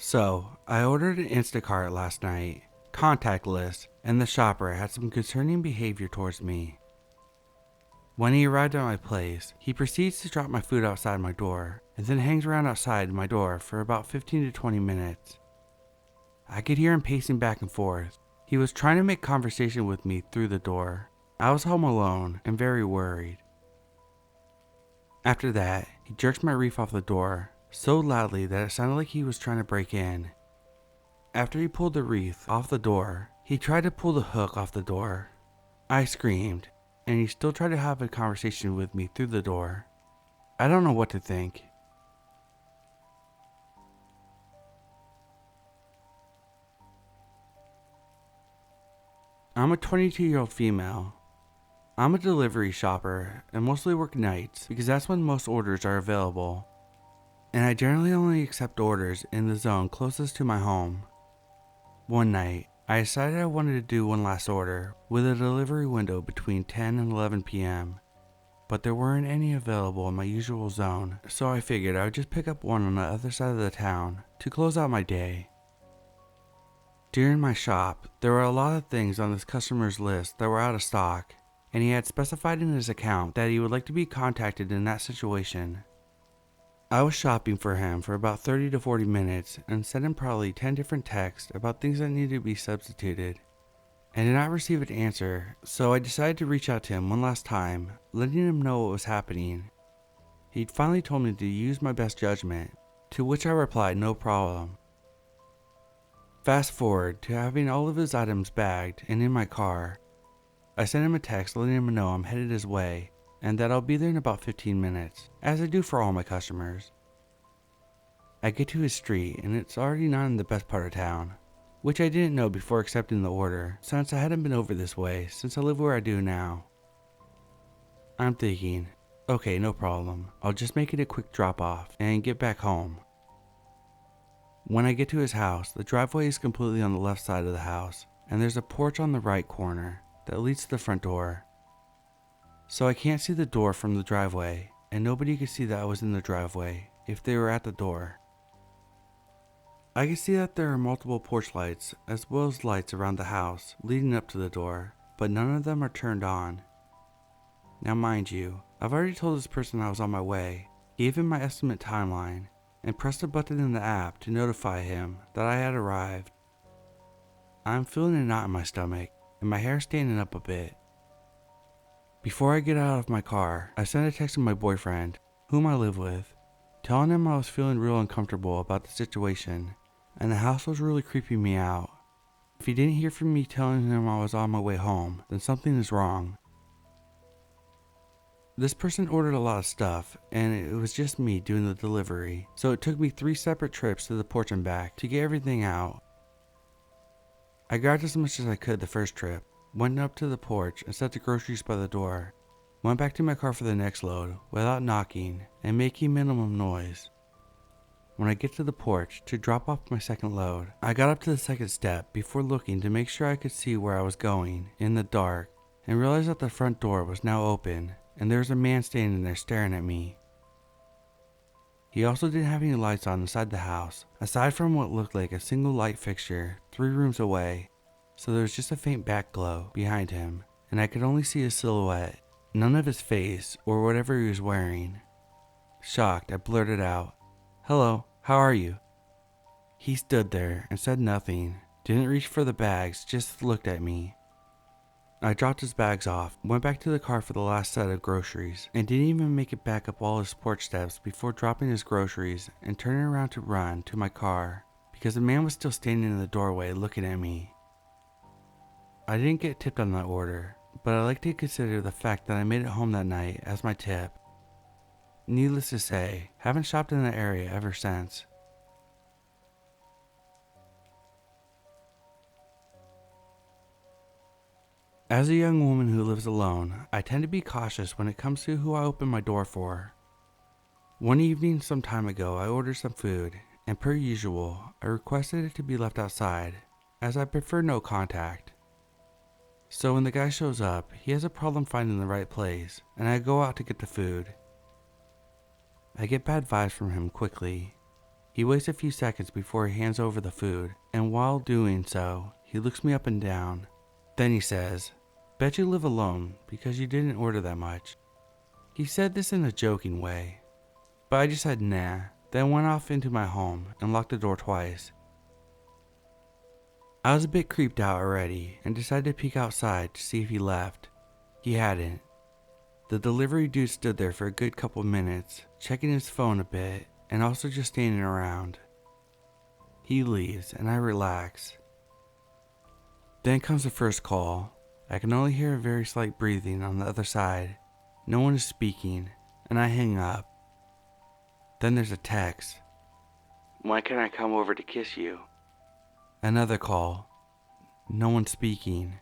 So, I ordered an Instacart last night, contactless, and the shopper had some concerning behavior towards me. When he arrived at my place, he proceeds to drop my food outside my door, and then hangs around outside my door for about 15 to 20 minutes. I could hear him pacing back and forth. He was trying to make conversation with me through the door. I was home alone and very worried. After that, he jerked my reef off the door so loudly that it sounded like he was trying to break in. After he pulled the wreath off the door, he tried to pull the hook off the door. I screamed, and he still tried to have a conversation with me through the door. I don't know what to think. I'm a 22-year-old female. I'm a delivery shopper and mostly work nights because that's when most orders are available. And I generally only accept orders in the zone closest to my home. One night, I decided I wanted to do one last order with a delivery window between 10 and 11 p.m. But there weren't any available in my usual zone, so I figured I would just pick up one on the other side of the town to close out my day. During my shop, there were a lot of things on this customer's list that were out of stock, and he had specified in his account that he would like to be contacted in that situation. I was shopping for him for about 30 to 40 minutes and sent him probably 10 different texts about things that needed to be substituted, and did not receive an answer, so I decided to reach out to him one last time, letting him know what was happening. He'd finally told me to use my best judgment, to which I replied no problem. Fast forward to having all of his items bagged and in my car. I sent him a text letting him know I'm headed his way and that I'll be there in about 15 minutes, as I do for all my customers. I get to his street and it's already not in the best part of town, which I didn't know before accepting the order since I hadn't been over this way since I live where I do now. I'm thinking, okay, no problem, I'll just make it a quick drop off and get back home. When I get to his house, the driveway is completely on the left side of the house, and there's a porch on the right corner that leads to the front door. So I can't see the door from the driveway, and nobody could see that I was in the driveway if they were at the door. I can see that there are multiple porch lights as well as lights around the house leading up to the door, but none of them are turned on. Now mind you, I've already told this person I was on my way, gave him my estimate timeline, and pressed a button in the app to notify him that I had arrived. I'm feeling a knot in my stomach and my hair standing up a bit. Before I get out of my car, I sent a text to my boyfriend, whom I live with, telling him I was feeling real uncomfortable about the situation and the house was really creeping me out. If he didn't hear from me telling him I was on my way home, then something is wrong. This person ordered a lot of stuff, and it was just me doing the delivery, so it took me 3 separate trips to the porch and back to get everything out. I grabbed as much as I could the first trip, went up to the porch and set the groceries by the door, went back to my car for the next load without knocking and making minimum noise. When I get to the porch to drop off my second load, I got up to the second step before looking to make sure I could see where I was going in the dark and realized that the front door was now open and there was a man standing there staring at me. He also didn't have any lights on inside the house, aside from what looked like a single light fixture 3 rooms away, so there was just a faint back glow behind him, and I could only see his silhouette, none of his face or whatever he was wearing. Shocked, I blurted out, "Hello, how are you?" He stood there and said nothing, didn't reach for the bags, just looked at me. I dropped his bags off, went back to the car for the last set of groceries, and didn't even make it back up all his porch steps before dropping his groceries and turning around to run to my car because the man was still standing in the doorway looking at me. I didn't get tipped on that order, but I like to consider the fact that I made it home that night as my tip. Needless to say, haven't shopped in the area ever since. As a young woman who lives alone, I tend to be cautious when it comes to who I open my door for. One evening some time ago, I ordered some food, and per usual, I requested it to be left outside, as I prefer no contact. So when the guy shows up, he has a problem finding the right place, and I go out to get the food. I get bad vibes from him quickly. He waits a few seconds before he hands over the food, and while doing so, he looks me up and down. Then he says, "Bet you live alone because you didn't order that much." He said this in a joking way, but I just said nah, then went off into my home and locked the door twice. I was a bit creeped out already and decided to peek outside to see if he left. He hadn't. The delivery dude stood there for a good couple minutes, checking his phone a bit and also just standing around. He leaves and I relax. Then comes the first call. I can only hear a very slight breathing on the other side. No one is speaking, and I hang up. Then there's a text. "When can I come over to kiss you?" Another call. No one speaking.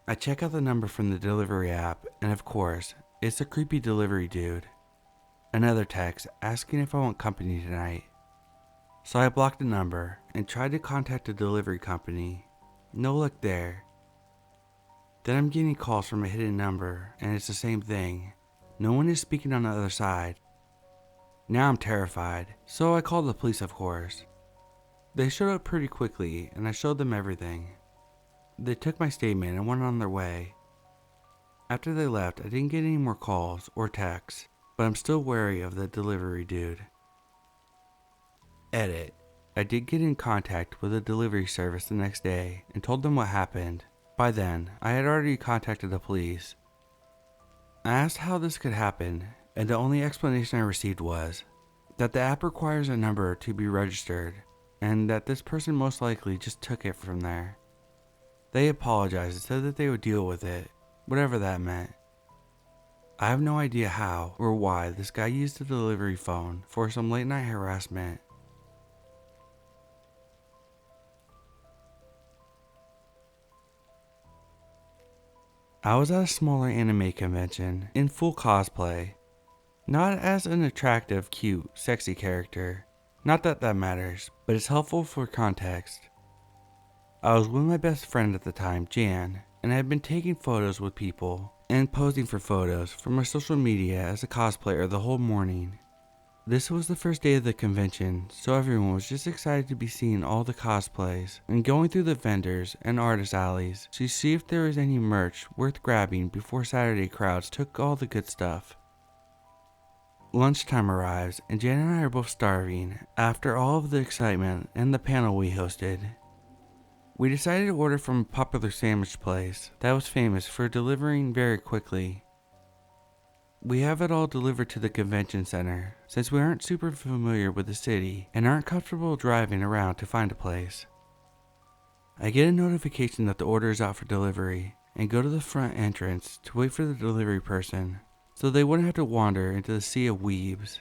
I check out the number from the delivery app, and of course, it's a creepy delivery dude. Another text asking if I want company tonight. So I blocked the number and tried to contact the delivery company. No luck there. Then I'm getting calls from a hidden number, and it's the same thing. No one is speaking on the other side. Now I'm terrified, so I called the police, of course. They showed up pretty quickly, and I showed them everything. They took my statement and went on their way. After they left, I didn't get any more calls or texts, but I'm still wary of the delivery dude. Edit. I did get in contact with the delivery service the next day and told them what happened. By then, I had already contacted the police. I asked how this could happen, and the only explanation I received was that the app requires a number to be registered, and that this person most likely just took it from there. They apologized and said that they would deal with it, whatever that meant. I have no idea how or why this guy used the delivery phone for some late night harassment. I was at a smaller anime convention in full cosplay. Not as an attractive, cute, sexy character. Not that that matters, but it's helpful for context. I was with my best friend at the time, Jan, and I had been taking photos with people and posing for photos for my social media as a cosplayer the whole morning. This was the first day of the convention, so everyone was just excited to be seeing all the cosplays and going through the vendors and artist alleys to see if there was any merch worth grabbing before Saturday crowds took all the good stuff. Lunchtime arrives and Jan and I are both starving after all of the excitement and the panel we hosted. We decided to order from a popular sandwich place that was famous for delivering very quickly. We have it all delivered to the convention center since we aren't super familiar with the city and aren't comfortable driving around to find a place. I get a notification that the order is out for delivery and go to the front entrance to wait for the delivery person so they wouldn't have to wander into the sea of weebs.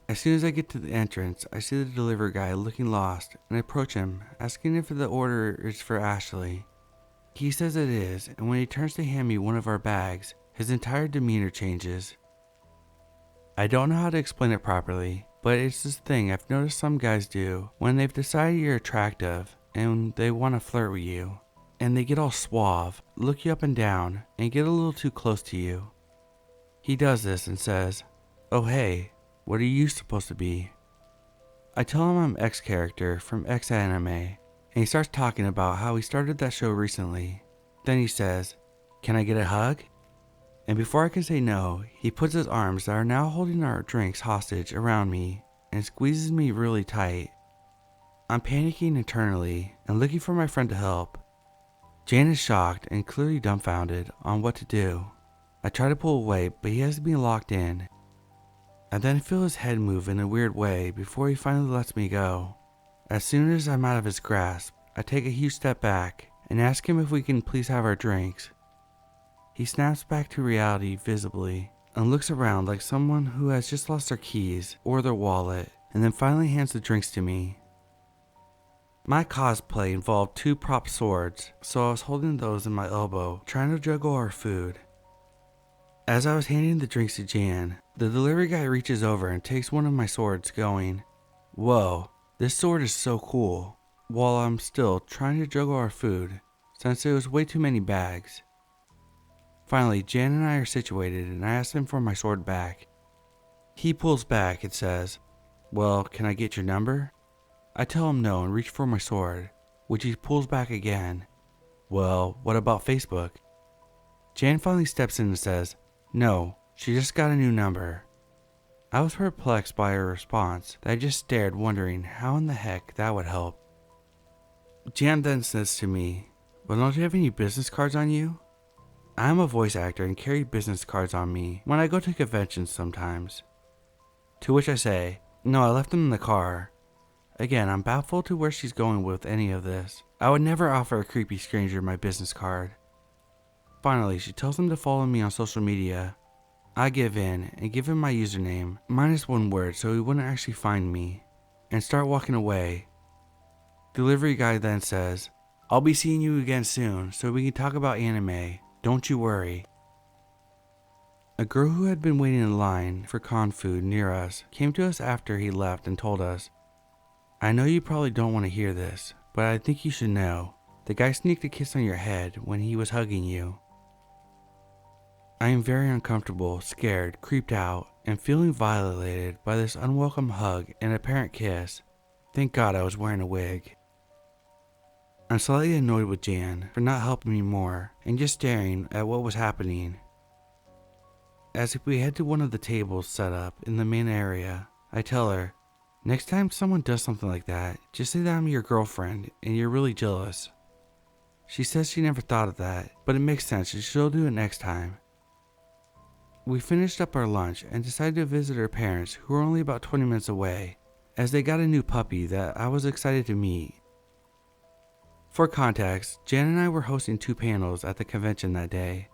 As soon as I get to the entrance, I see the delivery guy looking lost and I approach him asking if the order is for Ashley. He says it is, and when he turns to hand me one of our bags, his entire demeanor changes. I don't know how to explain it properly, but it's this thing I've noticed some guys do when they've decided you're attractive and they want to flirt with you. And they get all suave, look you up and down, and get a little too close to you. He does this and says, "Oh hey, what are you supposed to be?" I tell him I'm X character from X anime, and he starts talking about how he started that show recently. Then he says, "Can I get a hug?" And before I can say no, he puts his arms that are now holding our drinks hostage around me and squeezes me really tight. I'm panicking internally and looking for my friend to help. Jan is shocked and clearly dumbfounded on what to do. I try to pull away, but he has me locked in. I then feel his head move in a weird way before he finally lets me go. As soon as I'm out of his grasp, I take a huge step back and ask him if we can please have our drinks. He snaps back to reality visibly and looks around like someone who has just lost their keys or their wallet, and then finally hands the drinks to me. My cosplay involved 2 prop swords, so I was holding those in my elbow, trying to juggle our food. As I was handing the drinks to Jan, the delivery guy reaches over and takes one of my swords, going, "Whoa, this sword is so cool," while I'm still trying to juggle our food, since there was way too many bags. Finally, Jan and I are situated and I ask him for my sword back. He pulls back and says, Well, can I get your number? I tell him no and reach for my sword, which he pulls back again. Well, what about Facebook? Jan finally steps in and says, no, she just got a new number. I was perplexed by her response that I just stared, wondering how in the heck that would help. Jan then says to me, well, don't you have any business cards on you? I am a voice actor and carry business cards on me when I go to conventions sometimes. To which I say, no, I left them in the car. Again, I'm baffled to where she's going with any of this. I would never offer a creepy stranger my business card. Finally, she tells him to follow me on social media. I give in and give him my username, minus one word so he wouldn't actually find me, and start walking away. Delivery guy then says, I'll be seeing you again soon so we can talk about anime, don't you worry. A girl who had been waiting in line for con food near us came to us after he left and told us, I know you probably don't want to hear this, but I think you should know. The guy sneaked a kiss on your head when he was hugging you. I am very uncomfortable, scared, creeped out, and feeling violated by this unwelcome hug and apparent kiss. Thank God I was wearing a wig. I'm slightly annoyed with Jan for not helping me more and just staring at what was happening. As we head to one of the tables set up in the main area, I tell her, next time someone does something like that, just say that I'm your girlfriend and you're really jealous. She says she never thought of that, but it makes sense and she'll do it next time. We finished up our lunch and decided to visit her parents, who were only about 20 minutes away, as they got a new puppy that I was excited to meet. For context, Jan and I were hosting 2 panels at the convention that day.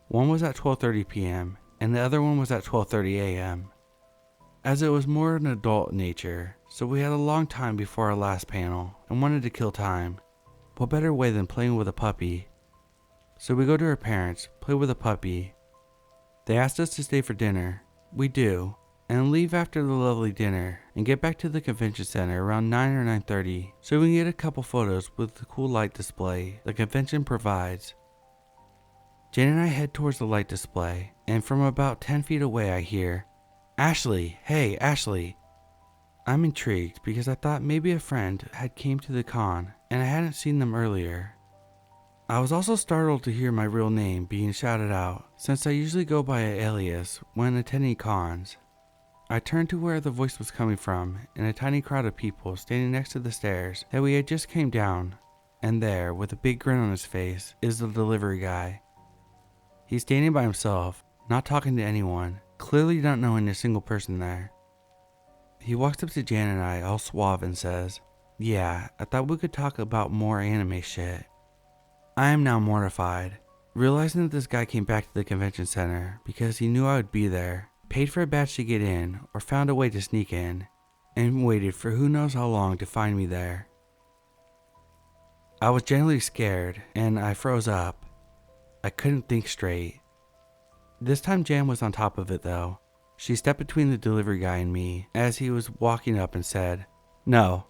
One was at 12:30 p.m. and the other one was at 12:30 a.m. As it was more an adult nature, so we had a long time before our last panel and wanted to kill time. What better way than playing with a puppy? So we go to her parents, play with a puppy. They asked us to stay for dinner. We do, and leave after the lovely dinner and get back to the convention center around 9 or 9:30 so we can get a couple photos with the cool light display the convention provides. Jane and I head towards the light display, and from about 10 feet away I hear, Ashley, hey Ashley. I'm intrigued because I thought maybe a friend had came to the con and I hadn't seen them earlier. I was also startled to hear my real name being shouted out, since I usually go by an alias when attending cons. I turned to where the voice was coming from, in a tiny crowd of people standing next to the stairs that we had just came down, and there, with a big grin on his face, is the delivery guy. He's standing by himself, not talking to anyone, clearly not knowing a single person there. He walks up to Jan and I, all suave, and says, yeah, I thought we could talk about more anime shit. I am now mortified, realizing that this guy came back to the convention center because he knew I would be there, paid for a badge to get in or found a way to sneak in, and waited for who knows how long to find me there. I was genuinely scared and I froze up. I couldn't think straight. This time Jan was on top of it though. She stepped between the delivery guy and me as he was walking up and said, no,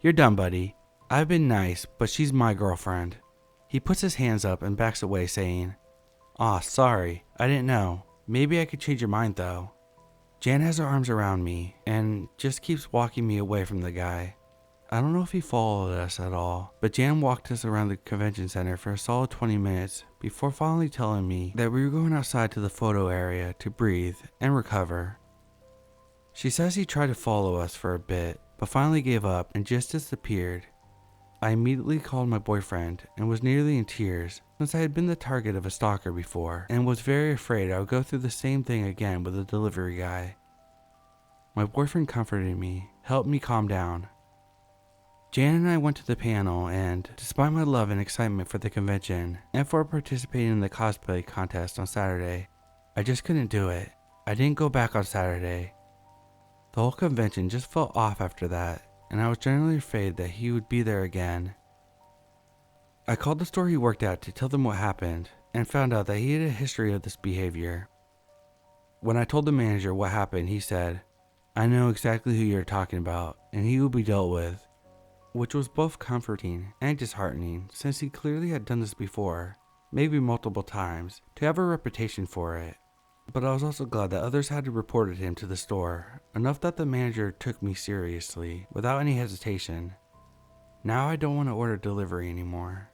you're done buddy. I've been nice, but she's my girlfriend. He puts his hands up and backs away saying, aw, sorry, I didn't know. Maybe I could change your mind though. Jan has her arms around me and just keeps walking me away from the guy. I don't know if he followed us at all, but Jan walked us around the convention center for a solid 20 minutes before finally telling me that we were going outside to the photo area to breathe and recover. She says he tried to follow us for a bit, but finally gave up and just disappeared. I immediately called my boyfriend and was nearly in tears since I had been the target of a stalker before and was very afraid I would go through the same thing again with a delivery guy. My boyfriend comforted me, helped me calm down. Jan and I went to the panel and, despite my love and excitement for the convention and for participating in the cosplay contest on Saturday, I just couldn't do it. I didn't go back on Saturday. The whole convention just felt off after that, and I was generally afraid that he would be there again. I called the store he worked at to tell them what happened and found out that he had a history of this behavior. When I told the manager what happened, he said, I know exactly who you're talking about and he will be dealt with, which was both comforting and disheartening since he clearly had done this before, maybe multiple times, to have a reputation for it. But I was also glad that others had reported him to the store, enough that the manager took me seriously, without any hesitation. Now I don't want to order delivery anymore.